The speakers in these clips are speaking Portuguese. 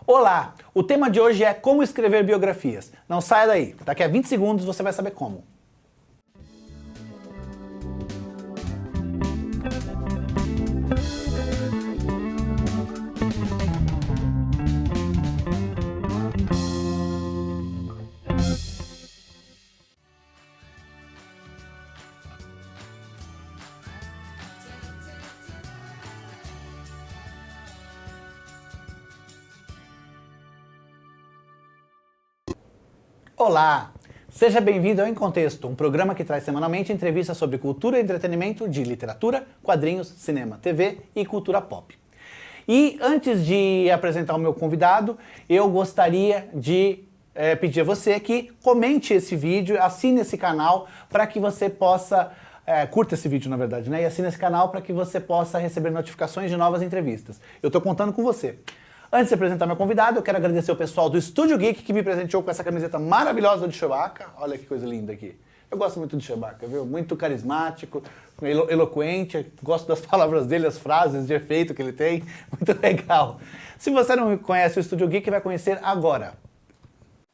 Olá! O tema de hoje é como escrever biografias. Não saia daí, daqui a 20 segundos você vai saber como. Olá! Seja bem-vindo ao Em Contexto, um programa que traz semanalmente entrevistas sobre cultura e entretenimento de literatura, quadrinhos, cinema, TV e cultura pop. E antes de apresentar o meu convidado, eu gostaria de pedir a você que comente esse vídeo, assine esse canal para que você possa... curta esse vídeo, na verdade, né? E assine esse canal para que você possa receber notificações de novas entrevistas. Eu estou contando com você. Antes de apresentar meu convidado, eu quero agradecer o pessoal do Estúdio Geek que me presenteou com essa camiseta maravilhosa de Chewbacca. Olha que coisa linda aqui. Eu gosto muito de Chewbacca, viu? Muito carismático, eloquente. Gosto das palavras dele, as frases de efeito que ele tem. Muito legal. Se você não conhece o Estúdio Geek, vai conhecer agora.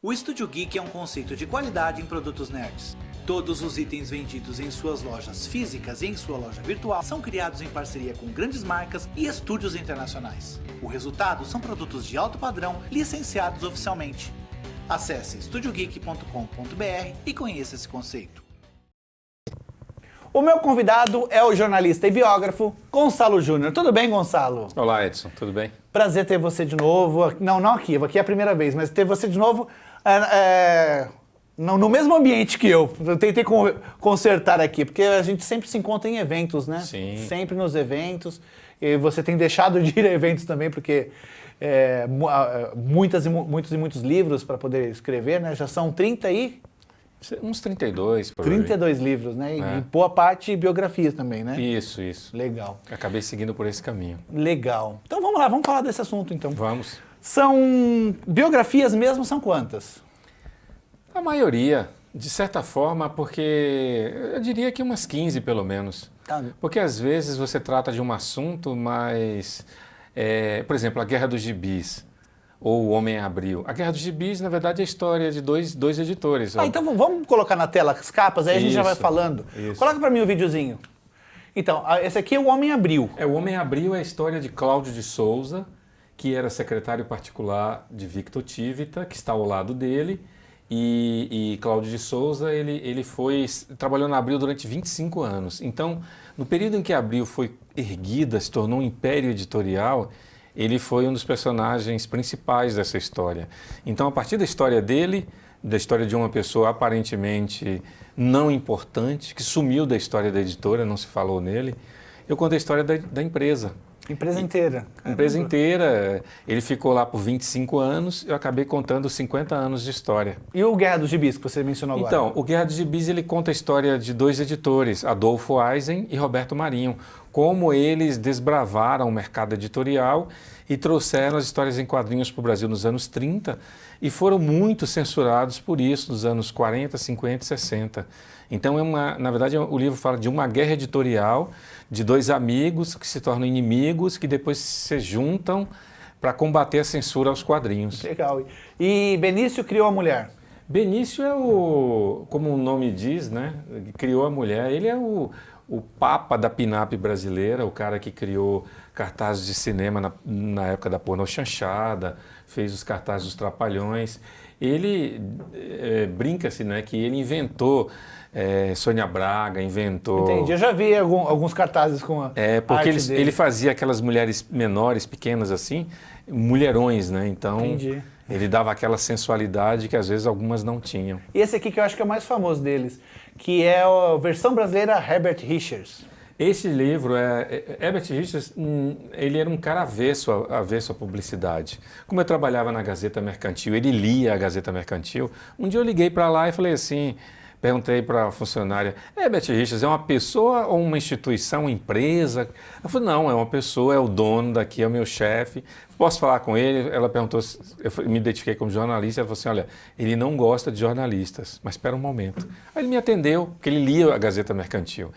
O Estúdio Geek é um conceito de qualidade em produtos nerds. Todos os itens vendidos em suas lojas físicas e em sua loja virtual são criados em parceria com grandes marcas e estúdios internacionais. O resultado são produtos de alto padrão licenciados oficialmente. Acesse estudiogeek.com.br e conheça esse conceito. O meu convidado é o jornalista e biógrafo Gonçalo Júnior. Tudo bem, Gonçalo? Olá, Edson. Tudo bem? Prazer ter você de novo. Não aqui é a primeira vez, mas ter você de novo no mesmo ambiente que eu. Eu tentei consertar aqui, porque a gente sempre se encontra em eventos, né? Sim. Sempre nos eventos. E você tem deixado de ir a eventos também, porque muitos livros para poder escrever, né? Já são 30 aí? Uns 32 por 32 livros, né? E boa parte biografias também, né? Isso. Legal. Acabei seguindo por esse caminho. Legal. Então vamos lá, vamos falar desse assunto então. Vamos. São biografias mesmo, são quantas? A maioria, de certa forma, porque eu diria que umas 15 pelo menos. Tá. Porque às vezes você trata de um assunto, mas, por exemplo, a Guerra dos Gibis ou O Homem Abril. A Guerra dos Gibis, na verdade, é a história de dois editores. Então vamos colocar na tela as capas, aí a gente já vai falando. Isso. Coloca para mim o videozinho. Então, esse aqui é O Homem Abril. O Homem Abril é a história de Cláudio de Souza, que era secretário particular de Victor Tivita, que está ao lado dele. E Cláudio de Souza, ele trabalhou na Abril durante 25 anos. Então, no período em que a Abril foi erguida, se tornou um império editorial, ele foi um dos personagens principais dessa história. Então, a partir da história dele, da história de uma pessoa aparentemente não importante, que sumiu da história da editora, não se falou nele, eu conto a história da empresa. Empresa inteira. Empresa inteira. Ele ficou lá por 25 anos, eu acabei contando 50 anos de história. E o Guerra dos Gibis, que você mencionou agora? Então, o Guerra dos Gibis, ele conta a história de dois editores, Adolfo Eisen e Roberto Marinho, como eles desbravaram o mercado editorial e trouxeram as histórias em quadrinhos para o Brasil nos anos 30 e foram muito censurados por isso nos anos 40, 50 e 60. Então, na verdade, o livro fala de uma guerra editorial de dois amigos que se tornam inimigos, que depois se juntam para combater a censura aos quadrinhos. Legal. E Benício criou a mulher? Benício é como o nome diz, né? Criou a mulher. Ele é o papa da pin-up brasileira, o cara que criou cartazes de cinema na época da porno chanchada, fez os cartazes dos Trapalhões. Ele brinca-se, né, que ele inventou Sônia Braga, inventou... Entendi, eu já vi alguns cartazes com a porque arte dele. ele fazia aquelas mulheres menores, pequenas assim, mulherões, né? Então, Entendi. Ele dava aquela sensualidade que às vezes algumas não tinham. E esse aqui que eu acho que é o mais famoso deles, que é a versão brasileira Herbert Richards. Esse livro, Herbert Richards, ele era um cara avesso à publicidade. Como eu trabalhava na Gazeta Mercantil, ele lia a Gazeta Mercantil, um dia eu liguei para lá e falei assim, perguntei para a funcionária, Herbert Richards é uma pessoa ou uma instituição, uma empresa? Ela falou, não, é uma pessoa, é o dono daqui, é o meu chefe, posso falar com ele? Ela perguntou, eu me identifiquei como jornalista, ela falou assim, olha, ele não gosta de jornalistas, mas espera um momento. Aí ele me atendeu, porque ele lia a Gazeta Mercantil.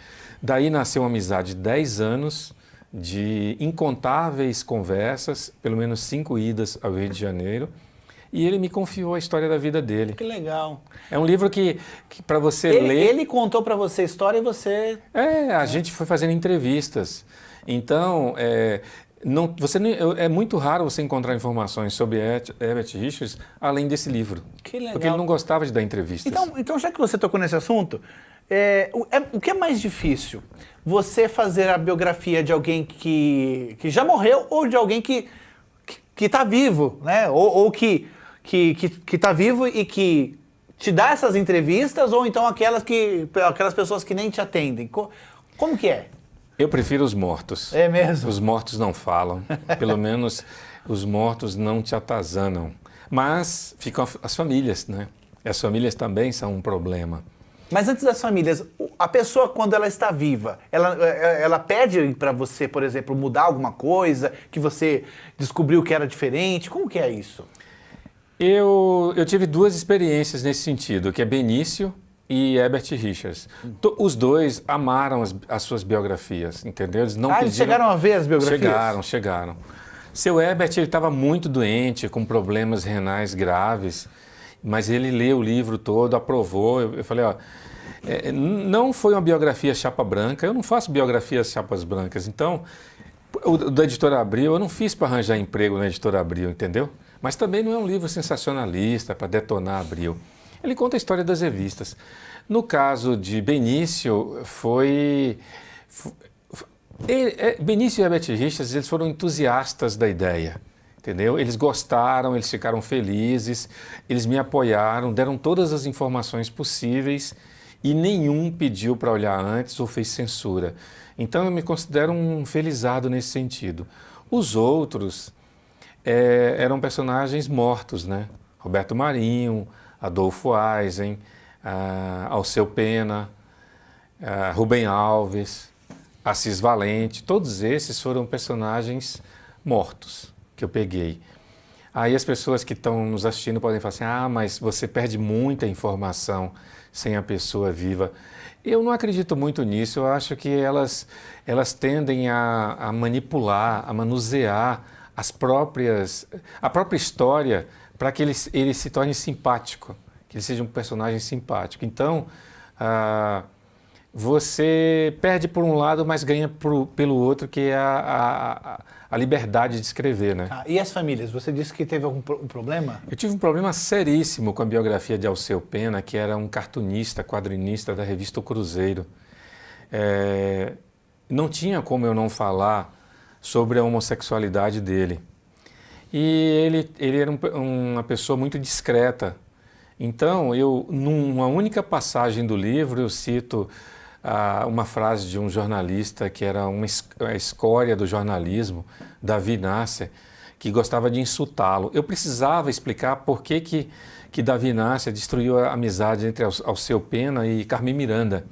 Daí nasceu uma amizade de 10 anos, de incontáveis conversas, pelo menos 5 idas ao Rio de Janeiro, e ele me confiou a história da vida dele. Que legal. É um livro que para você ler... Ele contou para você a história e você... A gente foi fazendo entrevistas. Então, é muito raro você encontrar informações sobre Herbert Richards além desse livro. Que legal. Porque ele não gostava de dar entrevistas. Então já que você tocou nesse assunto, o que é mais difícil? Você fazer a biografia de alguém que já morreu ou de alguém que está vivo, né? Ou que está vivo e que te dá essas entrevistas, ou então aquelas pessoas que nem te atendem? Como que é? Eu prefiro os mortos. É mesmo? Os mortos não falam. Pelo menos os mortos não te atazanam. Mas ficam as famílias, né? E as famílias também são um problema. Mas antes das famílias, a pessoa, quando ela está viva, ela pede para você, por exemplo, mudar alguma coisa, que você descobriu que era diferente? Como que é isso? Eu tive 2 experiências nesse sentido, que é Benício e Herbert Richards. Os dois amaram as suas biografias, entendeu? Eles não eles chegaram a ver as biografias? Chegaram. Seu Herbert estava muito doente, com problemas renais graves, mas ele leu o livro todo, aprovou. Eu falei, não foi uma biografia chapa branca, eu não faço biografias chapas brancas, então, da Editora Abril, eu não fiz para arranjar emprego na Editora Abril, entendeu? Mas também não é um livro sensacionalista para detonar Abril. Ele conta a história das revistas. No caso de Benício, Benício e Herbert Richards, eles foram entusiastas da ideia, entendeu? Eles gostaram, eles ficaram felizes, eles me apoiaram, deram todas as informações possíveis e nenhum pediu para olhar antes ou fez censura. Então eu me considero um felizado nesse sentido. Os outros eram personagens mortos, né? Roberto Marinho, Adolfo Eisen, Alceu Pena, Rubem Alves, Assis Valente, todos esses foram personagens mortos que eu peguei. Aí as pessoas que estão nos assistindo podem falar assim, mas você perde muita informação sem a pessoa viva. Eu não acredito muito nisso, eu acho que elas tendem a manipular, a manusear a própria história para que ele se torne simpático, que ele seja um personagem simpático. Então, você perde por um lado, mas ganha pelo outro, que é a liberdade de escrever, né? E as famílias? Você disse que teve algum problema? Eu tive um problema seríssimo com a biografia de Alceu Pena, que era um cartunista, quadrinista da revista O Cruzeiro. Não tinha como eu não falar sobre a homossexualidade dele. E ele era uma pessoa muito discreta. Então, numa única passagem do livro, eu cito uma frase de um jornalista que era a escória do jornalismo, Davi Nasser, que gostava de insultá-lo. Eu precisava explicar por que Davi Nasser destruiu a amizade entre Alceu Pena e Carmen Miranda.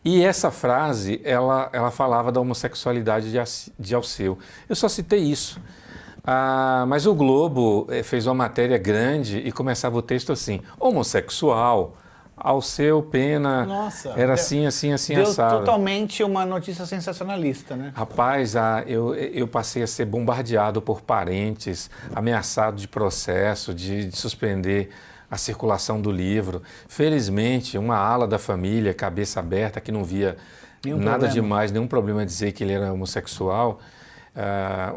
E essa frase, ela falava da homossexualidade de Alceu. Eu só citei isso. Mas o Globo fez uma matéria grande e começava o texto assim, homossexual, Alceu Pena, nossa, era assim, assado. Deu totalmente uma notícia sensacionalista, né? Rapaz, eu passei a ser bombardeado por parentes, ameaçado de processo, de suspender a circulação do livro. Felizmente, uma ala da família, cabeça aberta, que não via nada demais, nenhum problema dizer que ele era homossexual,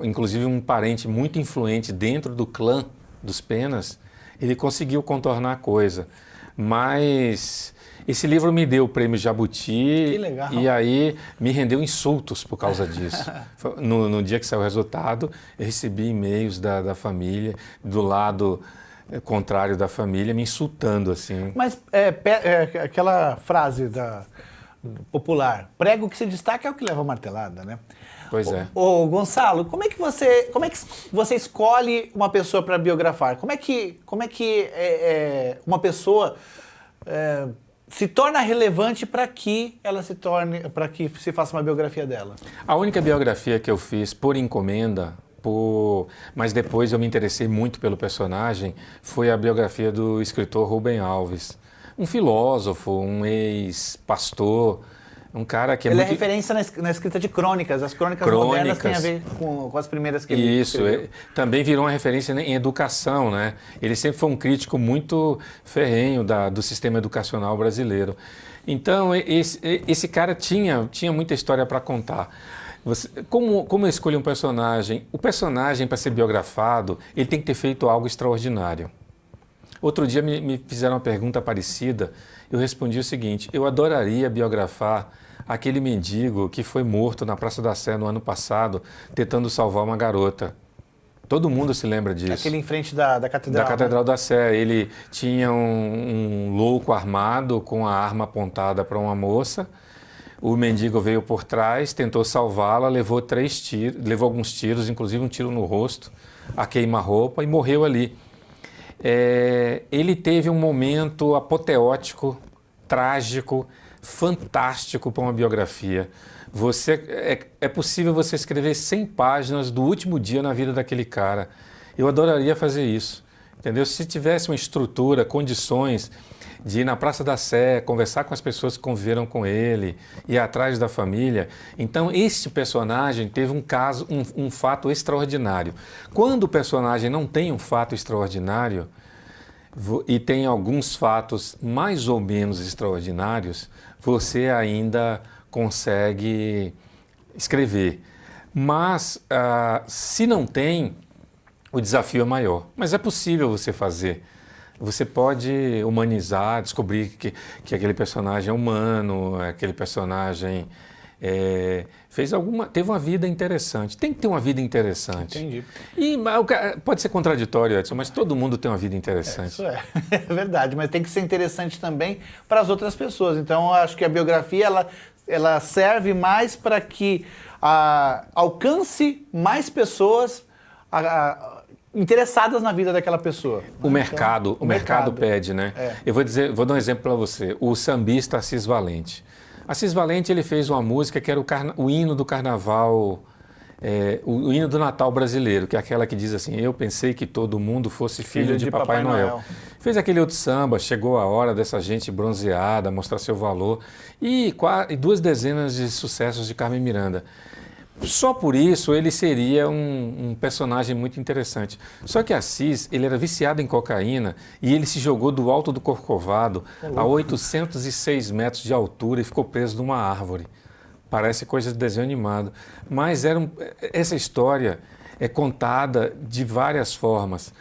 inclusive um parente muito influente dentro do clã dos Penas, ele conseguiu contornar a coisa. Mas esse livro me deu o prêmio Jabuti. Que legal. E aí me rendeu insultos por causa disso. No dia que saiu o resultado, eu recebi e-mails da família, do lado contrário da família, me insultando assim. Mas aquela frase popular, prego que se destaca é o que leva a martelada, né? Pois é. Ô Gonçalo, como é que você escolhe uma pessoa para biografar? Como é que uma pessoa se torna relevante para que se faça uma biografia dela? A única biografia que eu fiz por encomenda, mas depois eu me interessei muito pelo personagem, foi a biografia do escritor Rubem Alves. Um filósofo, um ex-pastor, Um cara que é ele muito... é referência na escrita de crônicas. As crônicas modernas têm a ver com as primeiras que ele escreveu. Também virou uma referência em educação, né? Ele sempre foi um crítico muito ferrenho do sistema educacional brasileiro. Então, esse cara tinha muita história para contar. Como eu escolho um personagem? O personagem, para ser biografado, ele tem que ter feito algo extraordinário. Outro dia me fizeram uma pergunta parecida, eu respondi o seguinte: eu adoraria biografar aquele mendigo que foi morto na Praça da Sé no ano passado, tentando salvar uma garota. Todo mundo se lembra disso. Aquele em frente da Catedral. Da Catedral, né? Da Sé. Ele tinha um louco armado com a arma apontada para uma moça. O mendigo veio por trás, tentou salvá-la, levou alguns tiros, inclusive um tiro no rosto, a queima-roupa, e morreu ali. Ele teve um momento apoteótico, trágico, fantástico para uma biografia. É possível você escrever 100 páginas do último dia na vida daquele cara. Eu adoraria fazer isso, entendeu? Se tivesse uma estrutura, condições de ir na Praça da Sé, conversar com as pessoas que conviveram com ele, ir atrás da família. Então, este personagem teve um fato extraordinário. Quando o personagem não tem um fato extraordinário, e tem alguns fatos mais ou menos extraordinários, você ainda consegue escrever. Mas, se não tem, o desafio é maior. Mas é possível você fazer. Você pode humanizar, descobrir que aquele personagem é humano, aquele personagem teve uma vida interessante. Tem que ter uma vida interessante. Entendi. E pode ser contraditório, Edson, mas todo mundo tem uma vida interessante. Isso é verdade, mas tem que ser interessante também para as outras pessoas. Então, eu acho que a biografia ela serve mais para que alcance mais pessoas interessadas na vida daquela pessoa. O mercado pede, né? Eu vou dar um exemplo para você. O sambista Assis Valente. Assis Valente, ele fez uma música que era o hino do carnaval, o hino do Natal brasileiro, que é aquela que diz assim: eu pensei que todo mundo fosse filho de Papai Noel. Fez aquele outro samba, chegou a hora dessa gente bronzeada, mostrar seu valor, e 2 dezenas de sucessos de Carmen Miranda. Só por isso ele seria um personagem muito interessante. Só que Assis, ele era viciado em cocaína e ele se jogou do alto do Corcovado a 806 metros de altura e ficou preso numa árvore. Parece coisa de desenho animado. Mas essa história é contada de várias formas,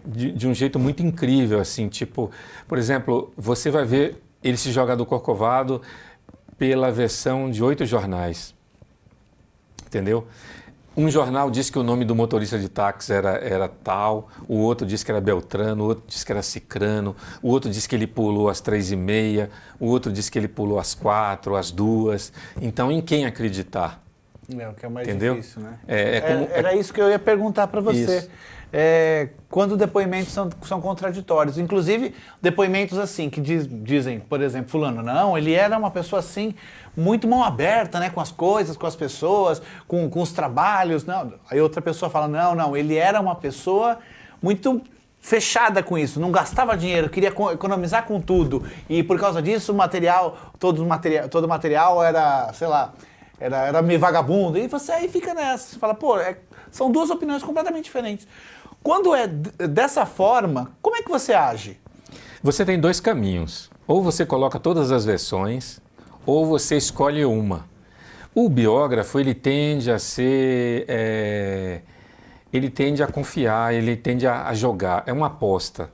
de um jeito muito incrível, assim, tipo, por exemplo, você vai ver ele se jogar do Corcovado pela versão de 8 jornais. Entendeu? Um jornal disse que o nome do motorista de táxi era tal, o outro disse que era Beltrano, o outro disse que era Cicrano, o outro disse que ele pulou às 3h30, o outro disse que ele pulou às 4, às 2. Então, em quem acreditar? O que é mais entendeu? Difícil, né? Era isso que eu ia perguntar para você. Quando depoimentos são contraditórios. Inclusive, depoimentos assim, que dizem, por exemplo, fulano, não, ele era uma pessoa assim, muito mão aberta, né, com as coisas, com as pessoas, com os trabalhos. Não. Aí outra pessoa fala, não, ele era uma pessoa muito fechada com isso, não gastava dinheiro, queria economizar com tudo. E por causa disso, todo o material era, sei lá, era meio vagabundo. E você aí fica nessa, você fala, são 2 opiniões completamente diferentes. Quando é dessa forma, como é que você age? Você tem 2 caminhos. Ou você coloca todas as versões, ou você escolhe uma. O biógrafo, ele tende a ser... ele tende a confiar, ele tende a jogar. É uma aposta.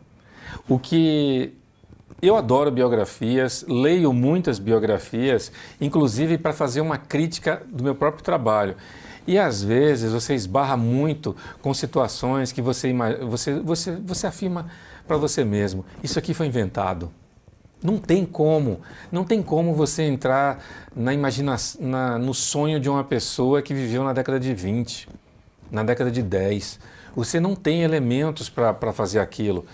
Eu adoro biografias, leio muitas biografias, inclusive para fazer uma crítica do meu próprio trabalho. E às vezes você esbarra muito com situações que você afirma para você mesmo: isso aqui foi inventado. Não tem como você entrar na imaginação, no sonho de uma pessoa que viveu na década de 20, na década de 10. Você não tem elementos para fazer aquilo.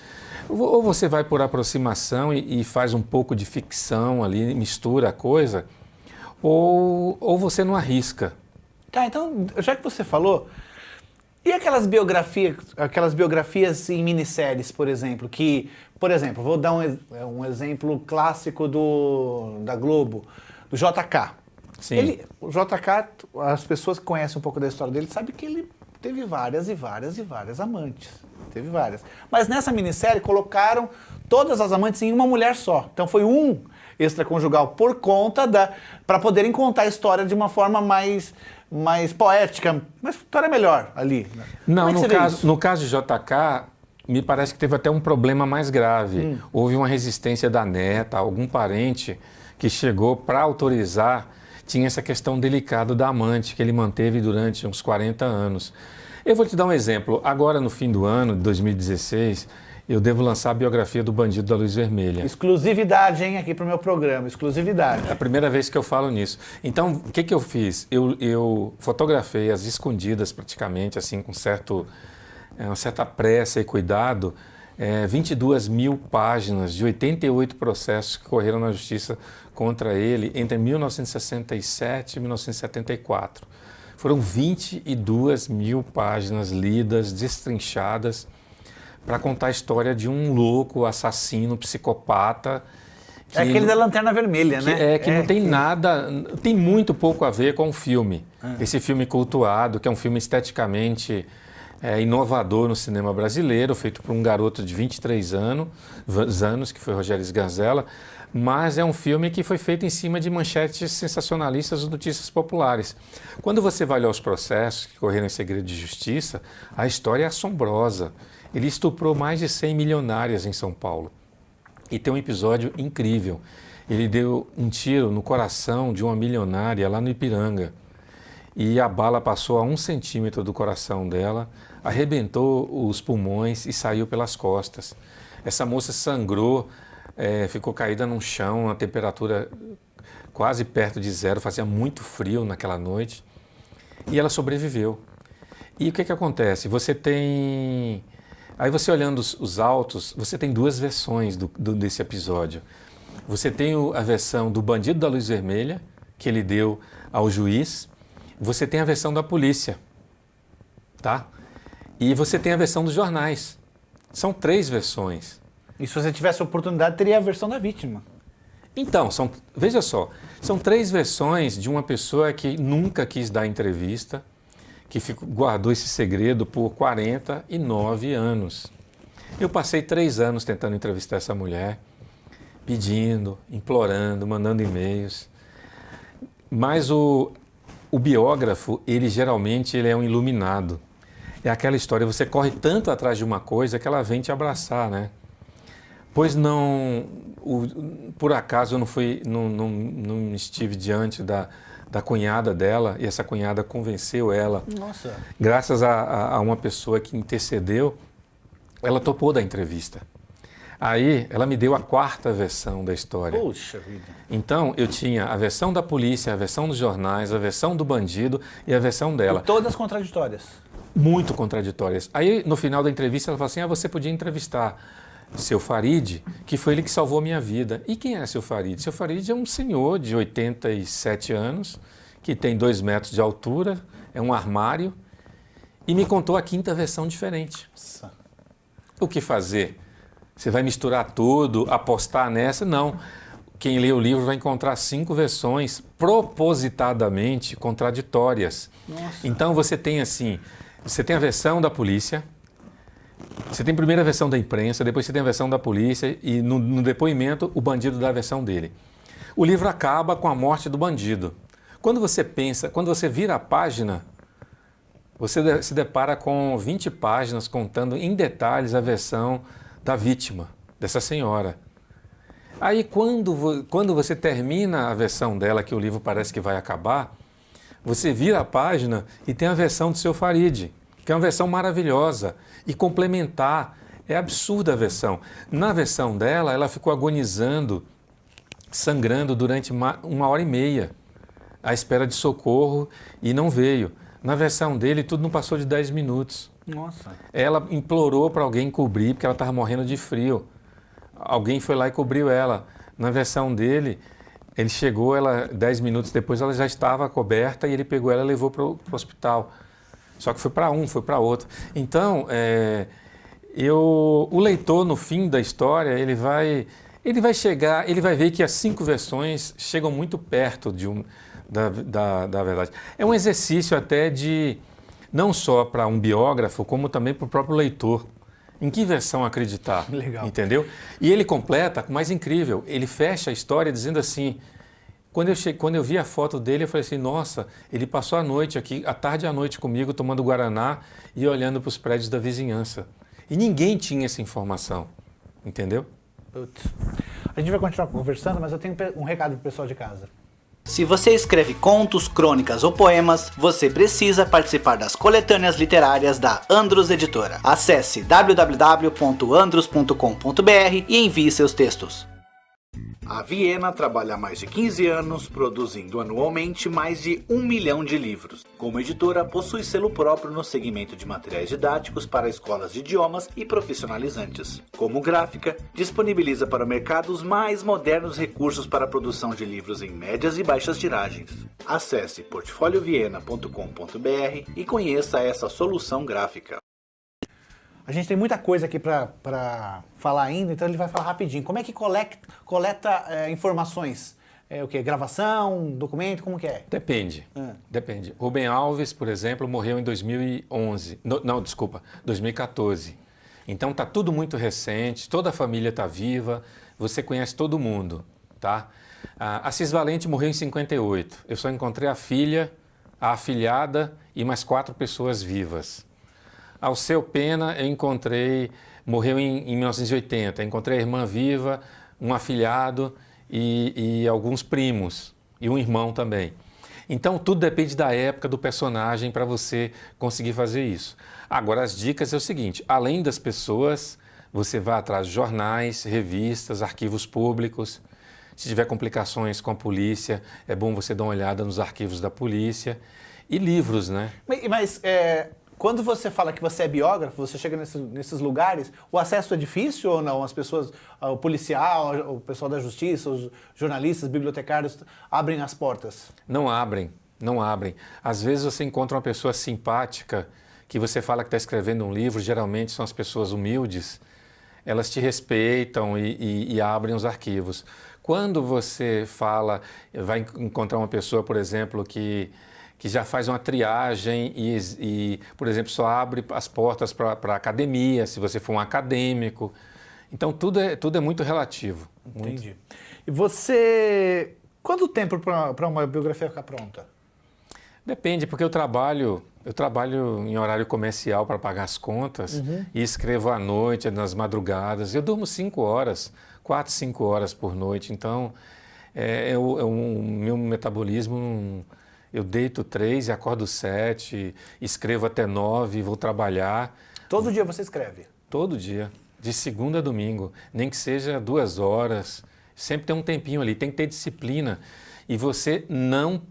Ou você vai por aproximação e faz um pouco de ficção ali, mistura a coisa, ou você não arrisca. Tá, então, já que você falou, e aquelas biografias em minisséries, por exemplo, vou dar um exemplo clássico da Globo, do JK. Sim. O JK, as pessoas que conhecem um pouco da história dele sabem que ele teve várias amantes. Teve várias. Mas nessa minissérie colocaram todas as amantes em uma mulher só. Então foi um extraconjugal por conta para poderem contar a história de uma forma mais poética, uma história melhor ali. Não, no caso de JK, me parece que teve até um problema mais grave. Houve uma resistência da neta, algum parente que chegou para autorizar, tinha essa questão delicada da amante que ele manteve durante uns 40 anos. Eu vou te dar um exemplo. Agora, no fim do ano, de 2016, eu devo lançar a biografia do Bandido da Luz Vermelha. Exclusividade, hein, aqui para o meu programa, exclusividade. É a primeira vez que eu falo nisso. Então, o que eu fiz? Eu fotografei as escondidas praticamente, assim, com uma certa pressa e cuidado, 22 mil páginas de 88 processos que correram na justiça contra ele entre 1967 e 1974. Foram 22 mil páginas lidas, destrinchadas, para contar a história de um louco, assassino, psicopata. É aquele da Lanterna Vermelha, né? Que não tem nada, tem muito pouco a ver com o filme. Esse filme cultuado, que é um filme esteticamente inovador no cinema brasileiro, feito por um garoto de 23 anos, que foi Rogério Sganzella, mas é um filme que foi feito em cima de manchetes sensacionalistas ou notícias populares. Quando você vai olhar os processos que correram em segredo de justiça, a história é assombrosa. Ele estuprou mais de 100 milionárias em São Paulo. E tem um episódio incrível. Ele deu um tiro no coração de uma milionária lá no Ipiranga. E a bala passou a 1 centímetro do coração dela, arrebentou os pulmões e saiu pelas costas. Essa moça sangrou, ficou caída no chão, a temperatura quase perto de zero, fazia muito frio naquela noite. E ela sobreviveu. E o que acontece? Aí você olhando os autos, você tem 2 versões desse episódio. Você tem a versão do Bandido da Luz Vermelha, que ele deu ao juiz. Você tem a versão da polícia, tá? E você tem a versão dos jornais. São 3 versões. E se você tivesse a oportunidade, teria a versão da vítima. Então, veja só, são 3 versões de uma pessoa que nunca quis dar entrevista, que guardou esse segredo por 49 anos. Eu passei 3 anos tentando entrevistar essa mulher, pedindo, implorando, mandando e-mails. Mas o biógrafo, ele geralmente é um iluminado. É aquela história, você corre tanto atrás de uma coisa que ela vem te abraçar, né? Pois não, por acaso eu não estive diante da cunhada dela, e essa cunhada convenceu ela. Nossa. Graças a uma pessoa que intercedeu, ela topou da entrevista. Aí ela me deu a 4ª versão da história. Puxa vida. Então eu tinha a versão da polícia, a versão dos jornais, a versão do bandido e a versão dela. E todas contraditórias. Muito contraditórias. Aí no final da entrevista ela falou assim, você podia entrevistar seu Farid, que foi ele que salvou a minha vida. E quem é seu Farid? Seu Farid é um senhor de 87 anos, que tem 2 metros de altura, é um armário, e me contou a 5ª versão diferente. Nossa. O que fazer? Você vai misturar tudo, apostar nessa? Não. Quem lê o livro vai encontrar 5 versões propositadamente contraditórias. Nossa. Então você tem assim, você tem a versão da polícia, você tem a primeira versão da imprensa, depois você tem a versão da polícia e no depoimento o bandido dá a versão dele. O livro acaba com a morte do bandido. Quando você vira a página, você se depara com 20 páginas contando em detalhes a versão da vítima, dessa senhora. Aí quando você termina a versão dela, que o livro parece que vai acabar, você vira a página e tem a versão do seu Farid, que é uma versão maravilhosa e complementar. É absurda a versão. Na versão dela, ela ficou agonizando, sangrando durante 1h30, à espera de socorro, e não veio. Na versão dele, tudo não passou de 10 minutos. Nossa. Ela implorou para alguém cobrir, porque ela estava morrendo de frio. Alguém foi lá e cobriu ela. Na versão dele, ele chegou, 10 minutos depois, ela já estava coberta e ele pegou ela e levou para o hospital. Só que foi para um, foi para outro. Então, o leitor, no fim da história, ele Ele vai chegar, ele vai ver que as 5 versões chegam muito perto da verdade. É um exercício até de, não só para um biógrafo, como também para o próprio leitor. Em que versão acreditar? Legal. Entendeu? E ele completa, o mais incrível, ele fecha a história dizendo assim, quando eu vi a foto dele, eu falei assim, nossa, ele passou a noite aqui, a tarde e a noite comigo, tomando Guaraná e olhando para os prédios da vizinhança. E ninguém tinha essa informação, entendeu? Putz. A gente vai continuar conversando, mas eu tenho um recado pro pessoal de casa. Se você escreve contos, crônicas ou poemas, você precisa participar das coletâneas literárias da Andros Editora. Acesse www.andros.com.br e envie seus textos. A Viena trabalha há mais de 15 anos, produzindo anualmente mais de 1 milhão de livros. Como editora, possui selo próprio no segmento de materiais didáticos para escolas de idiomas e profissionalizantes. Como gráfica, disponibiliza para o mercado os mais modernos recursos para a produção de livros em médias e baixas tiragens. Acesse portfolioviena.com.br e conheça essa solução gráfica. A gente tem muita coisa aqui para falar ainda, então ele vai falar rapidinho. Como é que coleta informações? O quê? Gravação, documento, como que é? Depende. Depende. Rubem Alves, por exemplo, morreu em 2011. Não, desculpa, 2014. Então tá tudo muito recente, toda a família está viva, você conhece todo mundo, tá? A Assis Valente morreu em 58. Eu só encontrei a filha, a afilhada e mais 4 pessoas vivas. Alceu Pena, eu encontrei, morreu em 1980, encontrei a irmã viva, um afilhado e alguns primos, e um irmão também. Então, tudo depende da época do personagem para você conseguir fazer isso. Agora, as dicas é o seguinte, além das pessoas, você vai atrás de jornais, revistas, arquivos públicos. Se tiver complicações com a polícia, é bom você dar uma olhada nos arquivos da polícia. E livros, né? Mas quando você fala que você é biógrafo, você chega nesses lugares, o acesso é difícil ou não? As pessoas, o policial, o pessoal da justiça, os jornalistas, bibliotecários, abrem as portas? Não abrem, não abrem. Às vezes você encontra uma pessoa simpática, que você fala que está escrevendo um livro, geralmente são as pessoas humildes, elas te respeitam e abrem os arquivos. Quando você vai encontrar uma pessoa, por exemplo, que já faz uma triagem e, por exemplo, só abre as portas para a academia, se você for um acadêmico. Então, tudo é muito relativo. Entendi. Muito. E você... Quanto tempo para uma biografia ficar pronta? Depende, porque eu trabalho em horário comercial para pagar as contas e escrevo à noite, nas madrugadas. Eu durmo 5 horas, 4, 5 horas por noite. Então, o meu metabolismo... Eu deito 3 e acordo 7, escrevo até 9, vou trabalhar. Todo dia você escreve? Todo dia, de segunda a domingo, nem que seja 2 horas. Sempre tem um tempinho ali, tem que ter disciplina. E você não...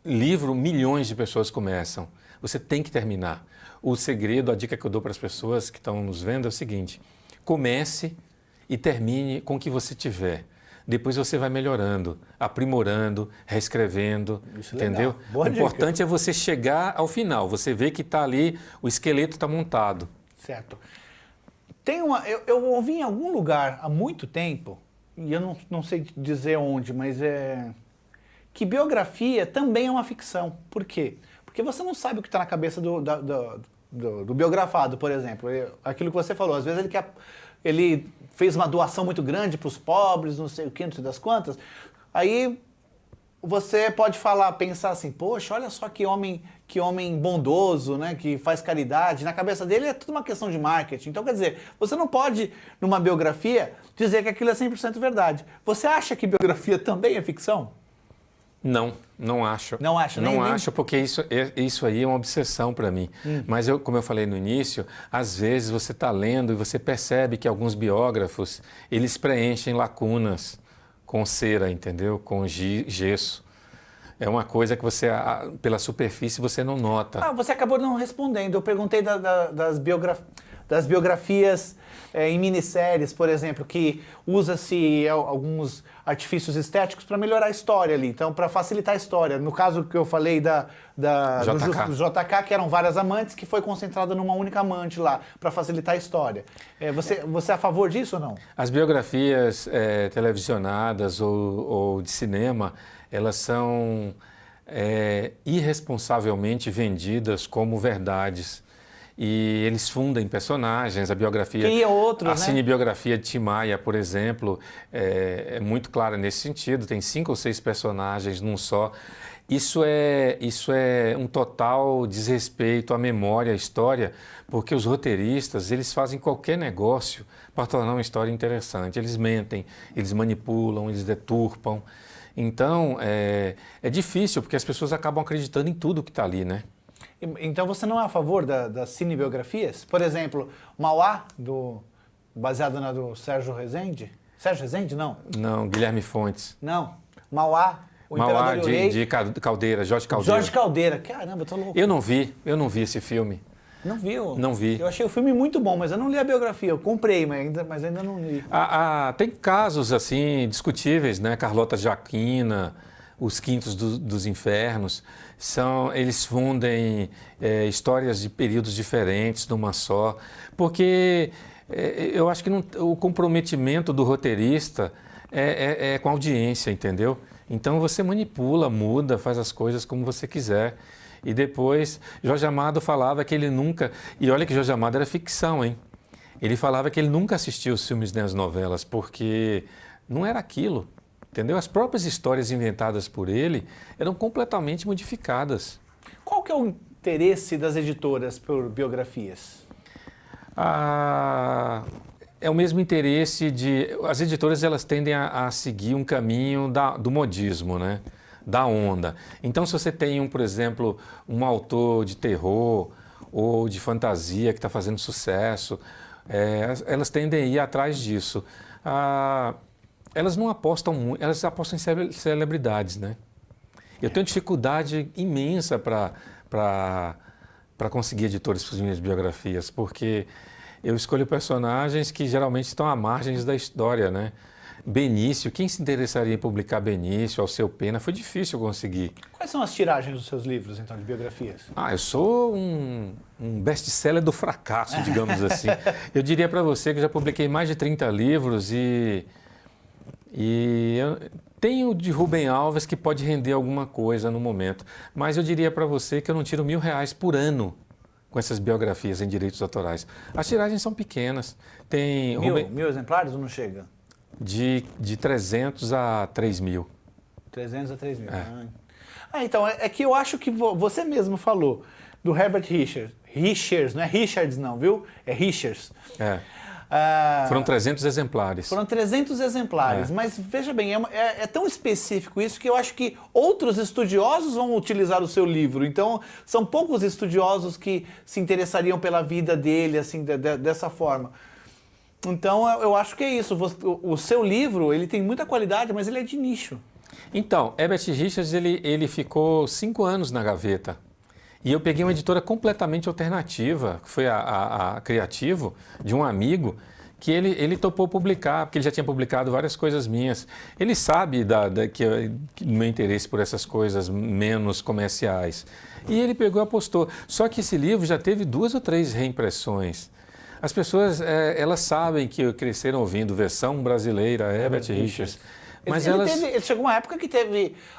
milhões de pessoas começam. Você tem que terminar. O segredo, a dica que eu dou para as pessoas que estão nos vendo é o seguinte: comece e termine com o que você tiver. Depois você vai melhorando, aprimorando, reescrevendo, isso, entendeu? O importante é você chegar ao final, você vê que está ali, o esqueleto está montado. Certo. Eu ouvi em algum lugar há muito tempo, e eu não sei dizer onde, mas que biografia também é uma ficção. Por quê? Porque você não sabe o que está na cabeça do biografado, por exemplo. Aquilo que você falou, às vezes ele fez uma doação muito grande para os pobres, não sei o que, não sei das quantas. Aí você pode pensar assim, poxa, olha só que homem bondoso, né, que faz caridade. Na cabeça dele é tudo uma questão de marketing. Então, quer dizer, você não pode, numa biografia, dizer que aquilo é 100% verdade. Você acha que biografia também é ficção? Não acho. Não acho? Não acho, porque isso aí é uma obsessão para mim. Mas, como eu falei no início, às vezes você está lendo e você percebe que alguns biógrafos, eles preenchem lacunas com cera, entendeu? Com gesso. É uma coisa que você, pela superfície, você não nota. Você acabou não respondendo. Eu perguntei das biografias. das biografias em minisséries, por exemplo, que usa-se alguns artifícios estéticos para melhorar a história ali, então para facilitar a história. No caso que eu falei do JK, que eram várias amantes, que foi concentrada numa única amante lá, para facilitar a história. Você é a favor disso ou não? As biografias televisionadas ou de cinema, elas são irresponsavelmente vendidas como verdades. E eles fundem personagens, a biografia... Cria outros, a cinebiografia de Tim Maia, por exemplo, é muito clara nesse sentido, tem 5 ou 6 personagens num só. Isso é um total desrespeito à memória, à história, porque os roteiristas, eles fazem qualquer negócio para tornar uma história interessante. Eles mentem, eles manipulam, eles deturpam. Então, é difícil, porque as pessoas acabam acreditando em tudo que está ali, né? Então você não é a favor das cinebiografias? Por exemplo, Mauá, baseado na do Sérgio Rezende? Sérgio Rezende, não? Não, Guilherme Fontes. Não, Mauá, o Mauá Imperador e o Rei. de Caldeira, Jorge Caldeira. Jorge Caldeira, caramba, eu tô louco. Eu não vi esse filme. Não viu? Não vi. Eu achei o filme muito bom, mas eu não li a biografia. Eu comprei, mas ainda não li. Tem casos assim discutíveis, né? Carlota Joaquina, Os Quintos dos Infernos, eles fundem histórias de períodos diferentes numa só, porque eu acho que o comprometimento do roteirista é com a audiência, entendeu? Então você manipula, muda, faz as coisas como você quiser. E depois, Jorge Amado falava que ele nunca... E olha que Jorge Amado era ficção, hein? Ele falava que ele nunca assistia os filmes nem as novelas, porque não era aquilo. Entendeu? As próprias histórias inventadas por ele eram completamente modificadas. Qual que é o interesse das editoras por biografias? É o mesmo interesse de... As editoras, elas tendem a seguir um caminho do modismo, né? Da onda. Então, se você tem, por exemplo, um autor de terror ou de fantasia que está fazendo sucesso, elas tendem a ir atrás disso. Elas não apostam muito, elas apostam em celebridades, né? Eu tenho dificuldade imensa para conseguir editores para as minhas biografias, porque eu escolho personagens que geralmente estão à margem da história, né? Benício, quem se interessaria em publicar Benício, Alceu Pena? Foi difícil conseguir. Quais são as tiragens dos seus livros, então, de biografias? Eu sou um best-seller do fracasso, digamos assim. Eu diria para você que eu já publiquei mais de 30 livros e eu tenho de Rubem Alves que pode render alguma coisa no momento. Mas eu diria para você que eu não tiro R$1.000 por ano com essas biografias em direitos autorais. As tiragens são pequenas. Tem mil exemplares ou não chega? De 300 a 3.000. 300 a 3.000. Então, é que eu acho que você mesmo falou do Herbert Richards. Richards, não é Richards não, viu? É Richards. Foram 300 exemplares. Foram 300 exemplares, mas veja bem, é tão específico isso que eu acho que outros estudiosos vão utilizar o seu livro. Então, são poucos estudiosos que se interessariam pela vida dele assim dessa forma. Então, eu acho que é isso. O seu livro, ele tem muita qualidade, mas ele é de nicho. Então, Herbert Richards, ele ficou 5 anos na gaveta. E eu peguei uma editora completamente alternativa, que foi a Criativo, de um amigo, que ele topou publicar, porque ele já tinha publicado várias coisas minhas. Ele sabe do meu interesse por essas coisas menos comerciais. E ele pegou e apostou. Só que esse livro já teve 2 ou 3 reimpressões. As pessoas, elas sabem que cresceram ouvindo versão brasileira, Herbert Richards. Mas ele chegou uma época que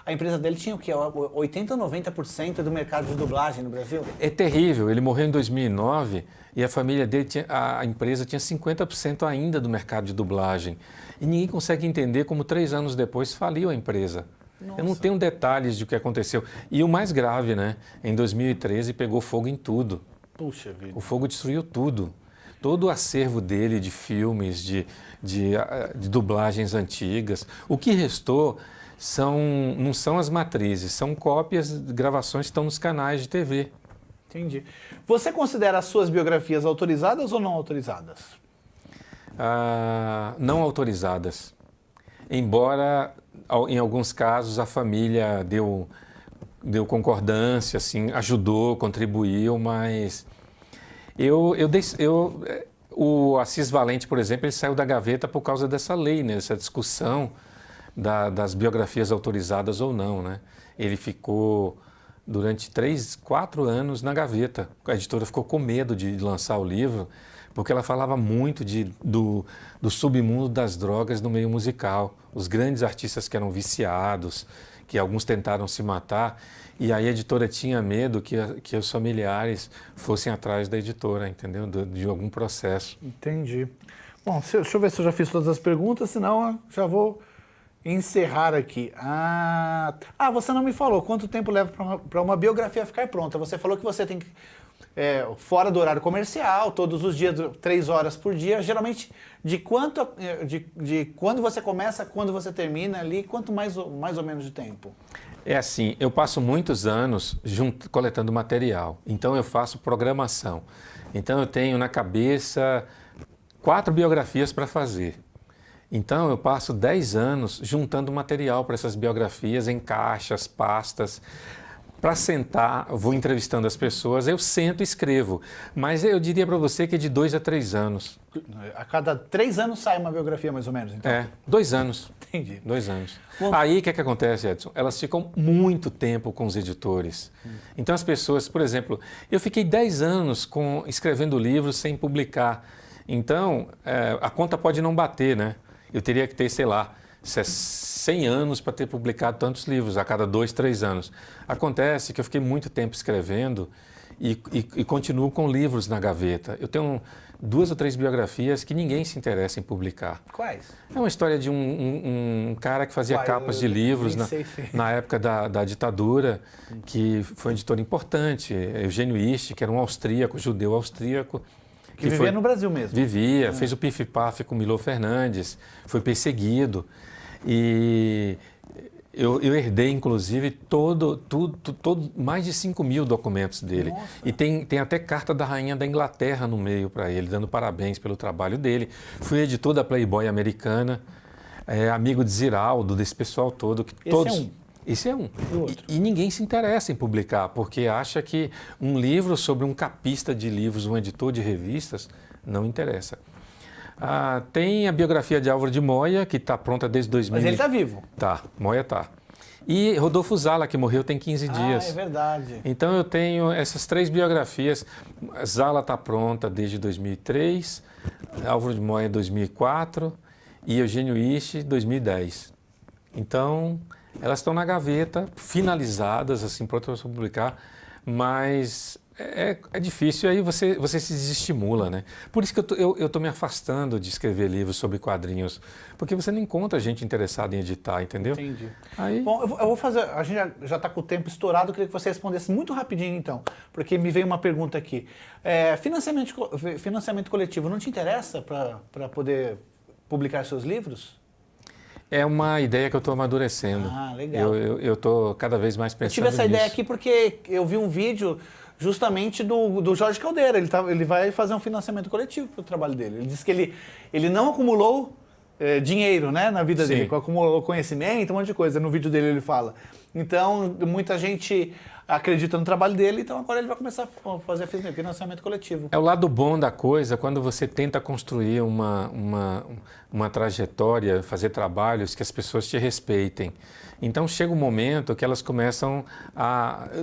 a empresa dele tinha o quê? 80% ou 90% do mercado de dublagem no Brasil? É terrível. Ele morreu em 2009 e a família dele, a empresa tinha 50% ainda do mercado de dublagem. E ninguém consegue entender como 3 anos depois faliu a empresa. Nossa. Eu não tenho detalhes do que aconteceu. E o mais grave, né? Em 2013 pegou fogo em tudo. Puxa vida. O fogo destruiu tudo. Todo o acervo dele de filmes, de dublagens antigas. O que restou não são as matrizes, são cópias, gravações que estão nos canais de TV. Entendi. Você considera as suas biografias autorizadas ou não autorizadas? Não autorizadas. Embora, em alguns casos, a família deu concordância, assim, ajudou, contribuiu, mas... O Assis Valente, por exemplo, ele saiu da gaveta por causa dessa lei, né? Essa discussão das biografias autorizadas ou não, né? Ele ficou durante 3, 4 anos na gaveta. A editora ficou com medo de lançar o livro, porque ela falava muito do submundo das drogas no meio musical. Os grandes artistas que eram viciados, que alguns tentaram se matar, e aí a editora tinha medo que os familiares fossem atrás da editora, entendeu? De algum processo. Entendi. Bom, deixa eu ver se eu já fiz todas as perguntas, senão eu já vou encerrar aqui. Você não me falou quanto tempo leva para uma biografia ficar pronta. Você falou que você tem que, fora do horário comercial, todos os dias, 3 horas por dia. Geralmente, de quando você começa, quando você termina ali, quanto mais ou menos de tempo? É assim, eu passo muitos anos coletando material, então eu faço programação. Então eu tenho na cabeça 4 biografias para fazer. Então eu passo 10 anos juntando material para essas biografias em caixas, pastas. Para sentar, vou entrevistando as pessoas, eu sento e escrevo. Mas eu diria para você que é de 2 a 3 anos. A cada 3 anos sai uma biografia, mais ou menos, então? 2 anos. Entendi. 2 anos. Bom, aí o que acontece, Edson? Elas ficam muito tempo com os editores. Então as pessoas, por exemplo, eu fiquei 10 anos escrevendo livros sem publicar. Então a conta pode não bater, né? Eu teria que ter, sei lá, 100 anos para ter publicado tantos livros, a cada 2, 3 anos. Acontece que eu fiquei muito tempo escrevendo e continuo com livros na gaveta. Eu tenho 2 ou 3 biografias que ninguém se interessa em publicar. Quais? É uma história de um cara que fazia capas de livros na época da ditadura, que foi um editor importante, Eugênio Ist, que era um austríaco, judeu austríaco. Que vivia no Brasil mesmo. Vivia, fez o pif-paf com Milor Fernandes, foi perseguido. E eu herdei, inclusive, mais de 5.000 documentos dele. Nossa. E tem até carta da Rainha da Inglaterra no meio para ele, dando parabéns pelo trabalho dele. Fui editor da Playboy americana, amigo de Ziraldo, desse pessoal todo. Esse é um. E ninguém se interessa em publicar, porque acha que um livro sobre um capista de livros, um editor de revistas, não interessa. Tem a biografia de Álvaro de Moya, que está pronta desde 2000. Mas ele está vivo. Tá, Moya tá. E Rodolfo Zala, que morreu tem 15 dias. É verdade. Então eu tenho essas 3 biografias. Zala está pronta desde 2003, Álvaro de Moya 2004 e Eugênio Ist 2010. Então elas estão na gaveta, finalizadas, assim, prontas para publicar, mas é difícil, aí você se desestimula, né? Por isso que eu estou me afastando de escrever livros sobre quadrinhos, porque você não encontra gente interessada em editar, entendeu? Entendi. Aí... Bom, eu vou fazer, a gente já está com o tempo estourado, eu queria que você respondesse muito rapidinho, então, porque me veio uma pergunta aqui. Financiamento coletivo não te interessa para poder publicar seus livros? É uma ideia que eu estou amadurecendo. Legal. Eu estou cada vez mais pensando nisso. Eu tive essa ideia aqui porque eu vi um vídeo justamente do Jorge Caldeira. Ele vai fazer um financiamento coletivo para o trabalho dele. Ele disse que ele não acumulou dinheiro, né, na vida dele, acumulou conhecimento, um monte de coisa. No vídeo dele ele fala. Então, muita gente acredita no trabalho dele, então agora ele vai começar a fazer financiamento coletivo. É o lado bom da coisa quando você tenta construir uma trajetória, fazer trabalhos que as pessoas te respeitem. Então chega um momento que elas começam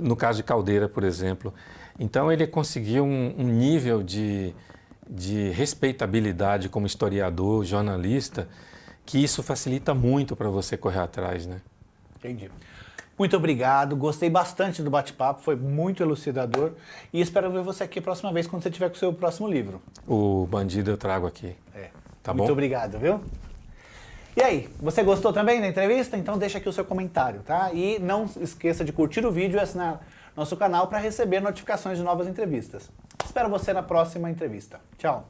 no caso de Caldeira, por exemplo, então ele conseguiu um nível de respeitabilidade como historiador, jornalista, que isso facilita muito para você correr atrás, né? Entendi. Muito obrigado, gostei bastante do bate-papo, foi muito elucidador e espero ver você aqui a próxima vez quando você tiver com o seu próximo livro. O Bandido eu trago aqui. Tá bom? Muito obrigado, viu? E aí, você gostou também da entrevista? Então deixa aqui o seu comentário, tá? E não esqueça de curtir o vídeo e assinar nosso canal para receber notificações de novas entrevistas. Espero você na próxima entrevista. Tchau!